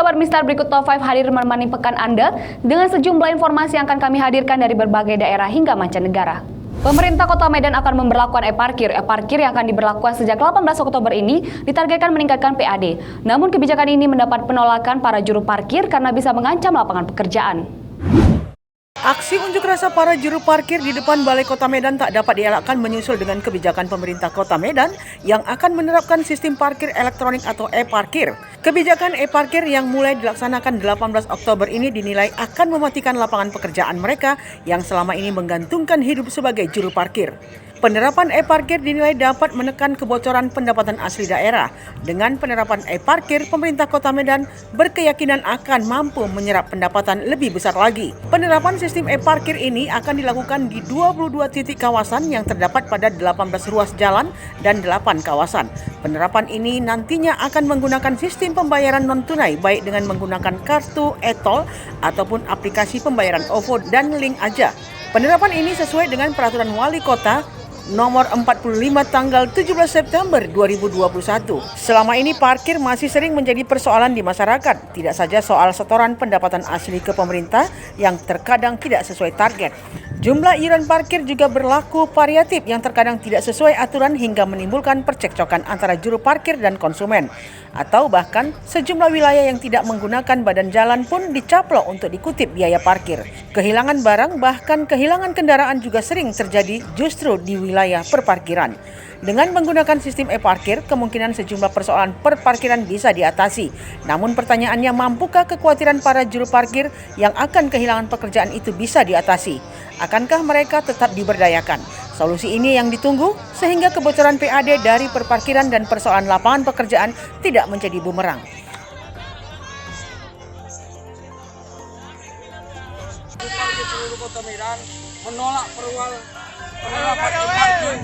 Kabar Mistar berikut Top 5 hadir menemani pekan Anda dengan sejumlah informasi yang akan kami hadirkan dari berbagai daerah hingga mancanegara. Pemerintah Kota Medan akan memberlakukan e-parkir. E-parkir yang akan diberlakukan sejak 18 Oktober ini ditargetkan meningkatkan PAD. Namun kebijakan ini mendapat penolakan para juru parkir karena bisa mengancam lapangan pekerjaan. Aksi unjuk rasa para juru parkir di depan Balai Kota Medan tak dapat dielakkan menyusul dengan kebijakan pemerintah Kota Medan yang akan menerapkan sistem parkir elektronik atau e-parkir. Kebijakan e-parkir yang mulai dilaksanakan 18 Oktober ini dinilai akan mematikan lapangan pekerjaan mereka yang selama ini menggantungkan hidup sebagai juru parkir. Penerapan e-parkir dinilai dapat menekan kebocoran pendapatan asli daerah. Dengan penerapan e-parkir, pemerintah Kota Medan berkeyakinan akan mampu menyerap pendapatan lebih besar lagi. Penerapan sistem e-parkir ini akan dilakukan di 22 titik kawasan yang terdapat pada 18 ruas jalan dan 8 kawasan. Penerapan ini nantinya akan menggunakan sistem pembayaran non-tunai baik dengan menggunakan kartu e-tol ataupun aplikasi pembayaran OVO dan link aja. Penerapan ini sesuai dengan peraturan Wali Kota Nomor 45 tanggal 17 September 2021. Selama ini parkir masih sering menjadi persoalan di masyarakat. Tidak saja soal setoran pendapatan asli ke pemerintah yang terkadang tidak sesuai target. Jumlah iuran parkir juga berlaku variatif yang terkadang tidak sesuai aturan hingga menimbulkan percekcokan antara juru parkir dan konsumen. Atau bahkan sejumlah wilayah yang tidak menggunakan badan jalan pun dicaplok untuk dikutip biaya parkir. Kehilangan barang bahkan kehilangan kendaraan juga sering terjadi justru di wilayah perparkiran. Dengan menggunakan sistem e-parkir, kemungkinan sejumlah persoalan perparkiran bisa diatasi. Namun pertanyaannya, mampukah kekhawatiran para juru parkir yang akan kehilangan pekerjaan itu bisa diatasi? Akankah mereka tetap diberdayakan? Solusi ini yang ditunggu sehingga kebocoran PAD dari perparkiran dan persoalan lapangan pekerjaan tidak menjadi bumerang. Seluruh Kota Medan menolak penerapan e-parkir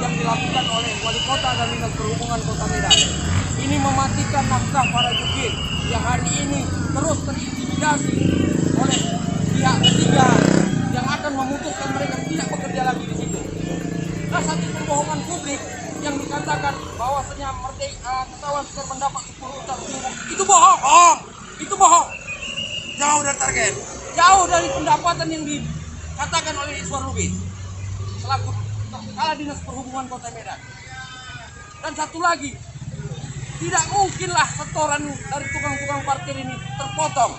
yang dilakukan oleh Wali Kota dan Dinas Perhubungan Kota Medan. Ini mematikan nafkah para jukir yang hari ini terus terintimidasi oleh pihak ketiga yang akan memutuskan mereka tidak bekerja lagi di situ. Nah, satu kebohongan publik yang dikatakan bahwasanya karyawan sudah mendapat 10 juta itu bohong. Itu bohong. Jauh dari target. Jauh dari pendapatan yang dikatakan oleh Iswar Lubis selaku Kepala Dinas Perhubungan Kota Medan. Dan satu lagi, tidak mungkinlah setoran dari tukang-tukang parkir ini terpotong,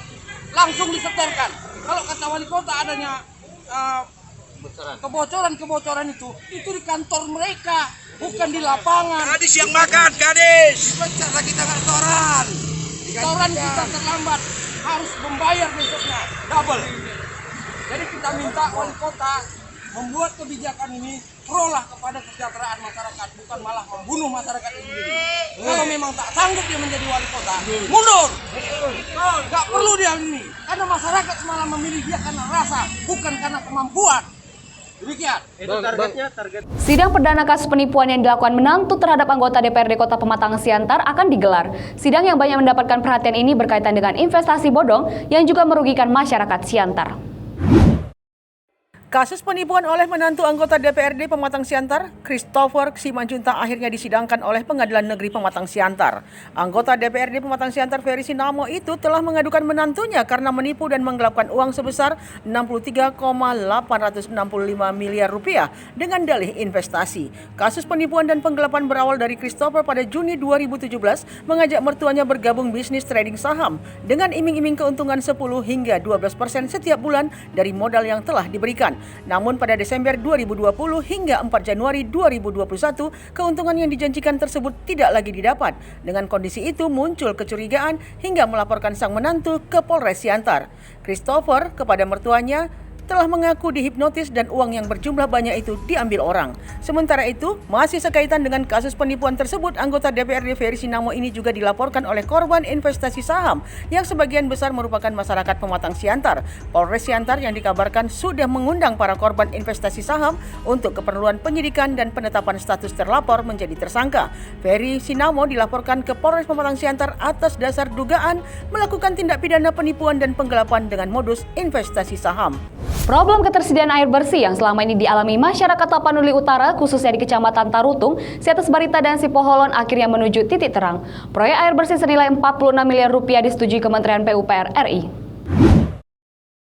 langsung disetorkan. Kalau kata Wali Kota adanya kebocoran itu di kantor mereka, bukan di lapangan. Gadis yang makan, gadis. Cara kita nggak setoran. Setoran kita terlambat, harus membayar besoknya double. Jadi kita minta Wali Kota membuat kebijakan ini prolah kepada kesejahteraan masyarakat, bukan malah membunuh masyarakat ini sendiri. Kalau memang tak sanggup dia menjadi wali kota, mundur. Gak perlu dia ini, karena masyarakat semalam memilih dia karena rasa, bukan karena kemampuan. Demikian. Itu target. Sidang perdana kasus penipuan yang dilakukan menantu terhadap anggota DPRD Kota Pematang Siantar akan digelar. Sidang yang banyak mendapatkan perhatian ini berkaitan dengan investasi bodong yang juga merugikan masyarakat Siantar. Kasus penipuan oleh menantu anggota DPRD Pematang Siantar, Christopher Simanjuntak akhirnya disidangkan oleh Pengadilan Negeri Pematang Siantar. Anggota DPRD Pematang Siantar Ferry Sinamo itu telah mengadukan menantunya karena menipu dan menggelapkan uang sebesar 63,865 miliar rupiah dengan dalih investasi. Kasus penipuan dan penggelapan berawal dari Christopher pada Juni 2017 mengajak mertuanya bergabung bisnis trading saham dengan iming-iming keuntungan 10 hingga 12% setiap bulan dari modal yang telah diberikan. Namun pada Desember 2020 hingga 4 Januari 2021, keuntungan yang dijanjikan tersebut tidak lagi didapat. Dengan kondisi itu muncul kecurigaan hingga melaporkan sang menantu ke Polres Siantar. Christopher kepada mertuanya telah mengaku dihipnotis dan uang yang berjumlah banyak itu diambil orang. Sementara itu, masih sekaitan dengan kasus penipuan tersebut, anggota DPRD Ferry Sinamo ini juga dilaporkan oleh korban investasi saham yang sebagian besar merupakan masyarakat Pematang Siantar. Polres Siantar yang dikabarkan sudah mengundang para korban investasi saham untuk keperluan penyidikan dan penetapan status terlapor menjadi tersangka. Ferry Sinamo dilaporkan ke Polres Pematang Siantar atas dasar dugaan melakukan tindak pidana penipuan dan penggelapan dengan modus investasi saham. Problem ketersediaan air bersih yang selama ini dialami masyarakat Tapanuli Utara, khususnya di Kecamatan Tarutung, Siates Barita, dan Sipoholon akhirnya menuju titik terang. Proyek air bersih senilai 46 miliar rupiah disetujui Kementerian PUPR RI.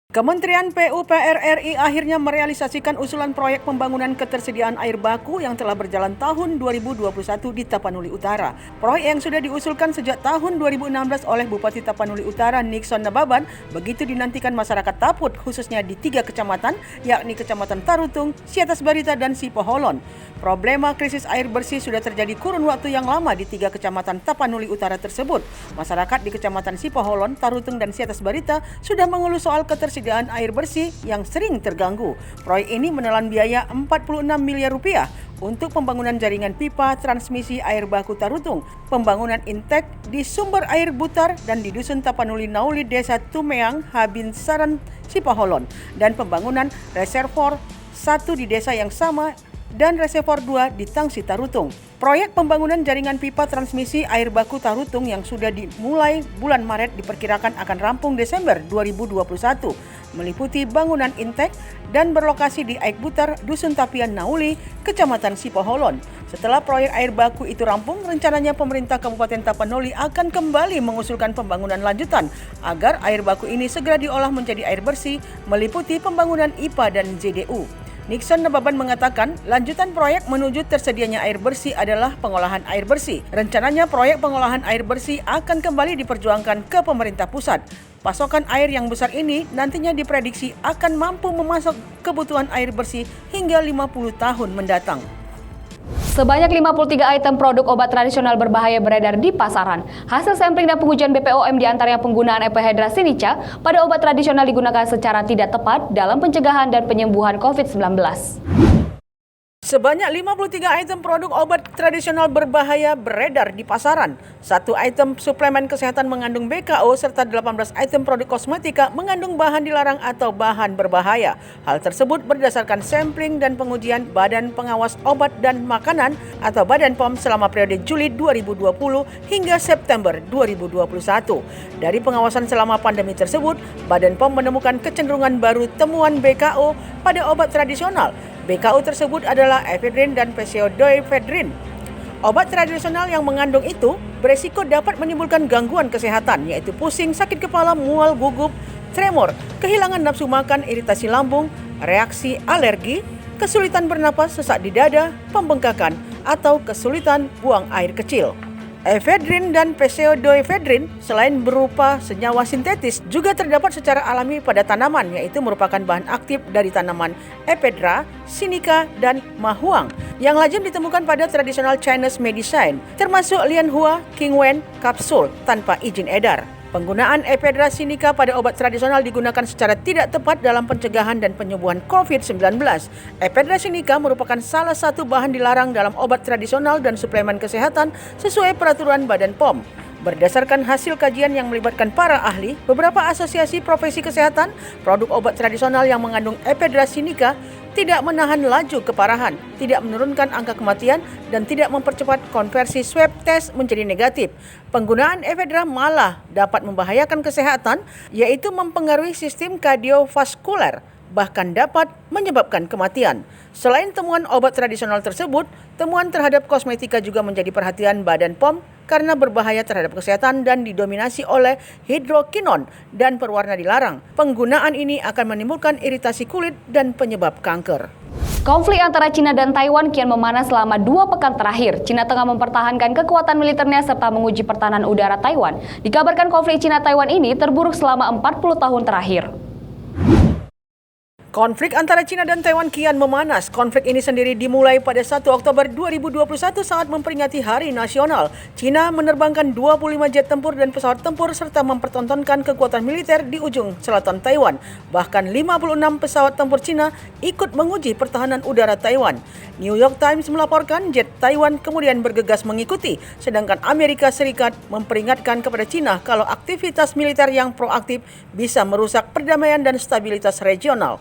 Kementerian PUPR RI akhirnya merealisasikan usulan proyek pembangunan ketersediaan air baku yang telah berjalan tahun 2021 di Tapanuli Utara. Proyek yang sudah diusulkan sejak tahun 2016 oleh Bupati Tapanuli Utara Nixon Nababan begitu dinantikan masyarakat Taput, khususnya di 3 kecamatan, yakni Kecamatan Tarutung, Siates Barita, dan Sipoholon. Problema krisis air bersih sudah terjadi kurun waktu yang lama di 3 kecamatan Tapanuli Utara tersebut. Masyarakat di Kecamatan Sipoholon, Tarutung, dan Siates Barita sudah mengeluh soal ketersediaan air bersih yang sering terganggu. Proyek ini menelan biaya 46 miliar rupiah untuk pembangunan jaringan pipa transmisi air baku Tarutung, pembangunan intek di sumber air Butar dan di Dusun Tapanuli Nauli Desa Tumeang, Habin Saran, Sipoholon, dan pembangunan reservoir 1 di desa yang sama dan reservoir 2 di Tangsi Tarutung. Proyek pembangunan jaringan pipa transmisi air baku Tarutung yang sudah dimulai bulan Maret diperkirakan akan rampung Desember 2021, meliputi bangunan intek dan berlokasi di Aik Butar, Dusun Tapian Nauli, Kecamatan Sipoholon. Setelah proyek air baku itu rampung, rencananya pemerintah Kabupaten Tapanuli akan kembali mengusulkan pembangunan lanjutan agar air baku ini segera diolah menjadi air bersih, meliputi pembangunan IPA dan JDU. Nixon Nababan mengatakan lanjutan proyek menuju tersedianya air bersih adalah pengolahan air bersih. Rencananya proyek pengolahan air bersih akan kembali diperjuangkan ke pemerintah pusat. Pasokan air yang besar ini nantinya diprediksi akan mampu memasok kebutuhan air bersih hingga 50 tahun mendatang. Sebanyak 53 item produk obat tradisional berbahaya beredar di pasaran. Hasil sampling dan pengujian BPOM diantaranya penggunaan ephedra sinica pada obat tradisional digunakan secara tidak tepat dalam pencegahan dan penyembuhan COVID-19. Sebanyak 53 item produk obat tradisional berbahaya beredar di pasaran. 1 item suplemen kesehatan mengandung BKO serta 18 item produk kosmetika mengandung bahan dilarang atau bahan berbahaya. Hal tersebut berdasarkan sampling dan pengujian Badan Pengawas Obat dan Makanan atau Badan POM selama periode Juli 2020 hingga September 2021. Dari pengawasan selama pandemi tersebut, Badan POM menemukan kecenderungan baru temuan BKO pada obat tradisional. BKO tersebut adalah ephedrine dan pseudoephedrine. Obat tradisional yang mengandung itu beresiko dapat menimbulkan gangguan kesehatan, yaitu pusing, sakit kepala, mual, gugup, tremor, kehilangan nafsu makan, iritasi lambung, reaksi alergi, kesulitan bernapas, sesak di dada, pembengkakan, atau kesulitan buang air kecil. Ephedrine dan pseudoephedrine selain berupa senyawa sintetis juga terdapat secara alami pada tanaman, yaitu merupakan bahan aktif dari tanaman ephedra, sinica, dan mahuang yang lazim ditemukan pada traditional Chinese medicine, termasuk lianhua, qingwen, kapsul tanpa izin edar. Penggunaan ephedra sinica pada obat tradisional digunakan secara tidak tepat dalam pencegahan dan penyembuhan COVID-19. Ephedra sinica merupakan salah satu bahan dilarang dalam obat tradisional dan suplemen kesehatan sesuai peraturan Badan POM. Berdasarkan hasil kajian yang melibatkan para ahli, beberapa asosiasi profesi kesehatan, produk obat tradisional yang mengandung ephedra sinica tidak menahan laju keparahan, tidak menurunkan angka kematian, dan tidak mempercepat konversi swab test menjadi negatif. Penggunaan ephedra malah dapat membahayakan kesehatan, yaitu mempengaruhi sistem kardiovaskuler, bahkan dapat menyebabkan kematian. Selain temuan obat tradisional tersebut, temuan terhadap kosmetika juga menjadi perhatian Badan POM karena berbahaya terhadap kesehatan dan didominasi oleh hidrokinon dan berwarna dilarang. Penggunaan ini akan menimbulkan iritasi kulit dan penyebab kanker. Konflik antara Cina dan Taiwan kian memanas selama 2 pekan terakhir. Cina tengah mempertahankan kekuatan militernya serta menguji pertahanan udara Taiwan. Dikabarkan konflik Cina-Taiwan ini terburuk selama 40 tahun terakhir. Konflik antara Cina dan Taiwan kian memanas. Konflik ini sendiri dimulai pada 1 Oktober 2021 saat memperingati Hari Nasional. Cina menerbangkan 25 jet tempur dan pesawat tempur serta mempertontonkan kekuatan militer di ujung selatan Taiwan. Bahkan 56 pesawat tempur Cina ikut menguji pertahanan udara Taiwan. New York Times melaporkan jet Taiwan kemudian bergegas mengikuti, sedangkan Amerika Serikat memperingatkan kepada Cina kalau aktivitas militer yang proaktif bisa merusak perdamaian dan stabilitas regional.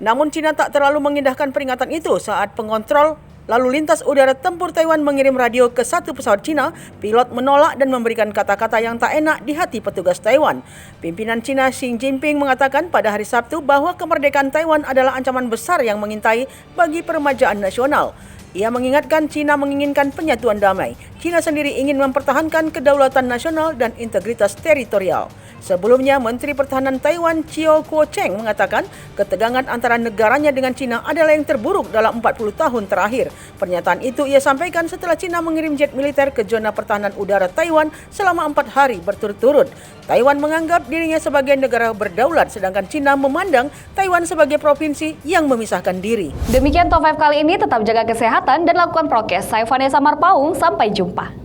Namun Cina tak terlalu mengindahkan peringatan itu saat pengontrol lalu lintas udara tempur Taiwan mengirim radio ke satu pesawat Cina, pilot menolak dan memberikan kata-kata yang tak enak di hati petugas Taiwan. Pimpinan Cina Xi Jinping mengatakan pada hari Sabtu bahwa kemerdekaan Taiwan adalah ancaman besar yang mengintai bagi peremajaan nasional. Ia mengingatkan Cina menginginkan penyatuan damai. Cina sendiri ingin mempertahankan kedaulatan nasional dan integritas teritorial. Sebelumnya, Menteri Pertahanan Taiwan Chiu Kuo-cheng mengatakan ketegangan antara negaranya dengan Cina adalah yang terburuk dalam 40 tahun terakhir. Pernyataan itu ia sampaikan setelah Cina mengirim jet militer ke zona pertahanan udara Taiwan selama 4 hari berturut-turut. Taiwan menganggap dirinya sebagai negara berdaulat, sedangkan Cina memandang Taiwan sebagai provinsi yang memisahkan diri. Demikian Top 5 kali ini, tetap jaga kesehatan dan lakukan prokes. Saya Vanessa Marpaung, sampai jumpa.